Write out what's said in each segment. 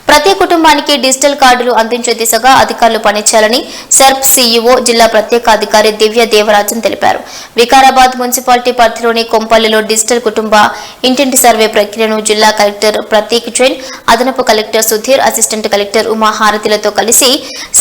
ప్రతి కుటుంబానికి డిజిటల్ కార్డులు అందించే దిశగా అధికారులు పనిచేయాలని సర్ప్ సీఈఓ జిల్లా ప్రత్యేక అధికారి దివ్య దేవరాజన్ తెలిపారు. వికారాబాద్ మున్సిపాలిటీ పరిధిలోని కొంపల్లిలో డిజిటల్ కుటుంబ ఇంటింటి సర్వే ప్రక్రియను జిల్లా కలెక్టర్ ప్రతీక్ జైన్, అదనపు collector Sudheer, assistant collector Uma హారతిలతో కలిసి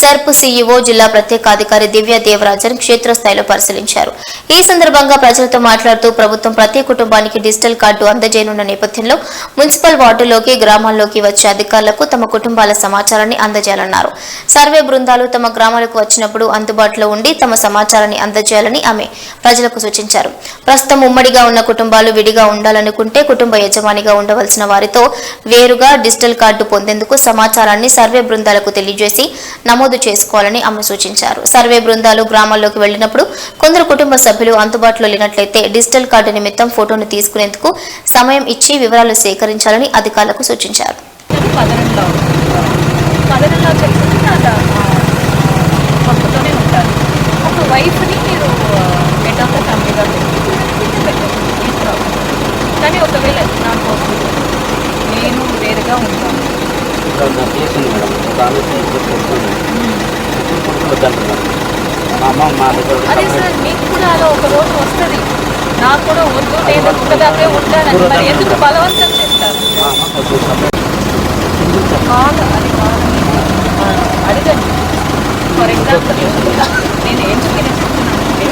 సర్ప్ సీఈఓ జిల్లా ప్రత్యేక అధికారి దివ్య దేవరాజన్ క్షేత్రస్థాయిలో పరిశీలించారు. ఈ సందర్భంగా ప్రజలతో మాట్లాడుతూ ప్రభుత్వం ప్రతి కుటుంబానికి డిజిటల్ కార్డు అందజేయనున్న నేపథ్యంలో మున్సిపల్ వార్డులోకి, గ్రామాల్లోకి వచ్చే అధికారులకు తమ కుటుంబాల సమాచారాన్ని అందజేయాలన్నారు. సర్వే బృందాలు తమ గ్రామాలకు వచ్చినప్పుడు అందుబాటులో ఉండి తమ సమాచారాన్ని అందజేయాలని ఆమె ప్రజలకు సూచించారు. ప్రస్తుతం ఉమ్మడిగా ఉన్న కుటుంబాలు విడిగా ఉండాలనుకుంటే కుటుంబ యజమానిగా ఉండవలసిన వారితో వేరుగా డిజిటల్ కార్డు పొందేందుకు సమాచారాన్ని సర్వే బృందాలకు తెలియజేసి నమోదు చేసుకోవాలని ఆమె సూచించారు. సర్వే బృందాలు గ్రామాల్లోకి వెళ్లినప్పుడు కొందరు కుటుంబ సభ్యులు అందుబాటులో లేనట్లయితే డిజిటల్ కార్డు నిమిత్తం ఫోటోను తీసుకునేందుకు సమయం ఇచ్చి వివరాలు సేకరించాలని అధికారులకు సూచించారు. పక్కతోనే ఉంటారు. ఒక వైఫ్ని మీరు హెడ్ ఆఫ్ ద ఫ్యామిలీగా కానీ ఒకవేళ నాకోసం నేను వేరుగా ఉంటాను. అదే సార్, మీకు కూడా అలా ఒక రోజు వస్తుంది. నాకు కూడా వద్దు, నేను ఒక్కదాకే ఉంటానని మరి ఎందుకు బలవంతం చేస్తారు? బాగా అది అడగండి. ఫర్ ఎగ్జాంపుల్ నేను ఎందుకు చెప్తున్నానంటే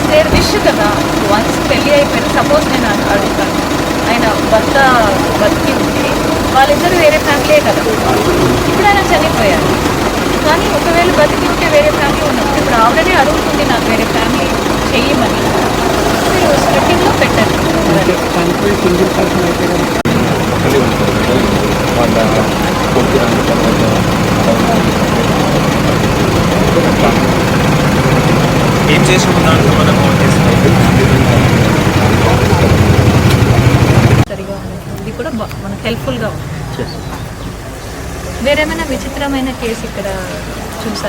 దేర్ విష్ కదా, వన్స్ పెళ్ళి అయిపోయిన సపోజ్ నేను అడుగుతాను, ఆయన భర్త బతికి ఉంటే వాళ్ళిద్దరు వేరే ఫ్యామిలీయే కదా. ఇప్పుడు ఆయన చనిపోయారు, కానీ ఒకవేళ బతికి ఉంటే వేరే ఫ్యామిలీ ఉన్నప్పుడు ఇప్పుడు ఆల్రెడీ అడుగుతుంది నాకు వేరే ఫ్యామిలీ చెయ్యమని. మీరు స్క్రిప్టింగ్లో పెట్టండి. ఏం చేస్తున్నాం సరిగా ఇది కూడా మనకు హెల్ప్ఫుల్గా ఉంది. వేరేమైనా విచిత్రమైన కేసు ఇక్కడ చూసారు?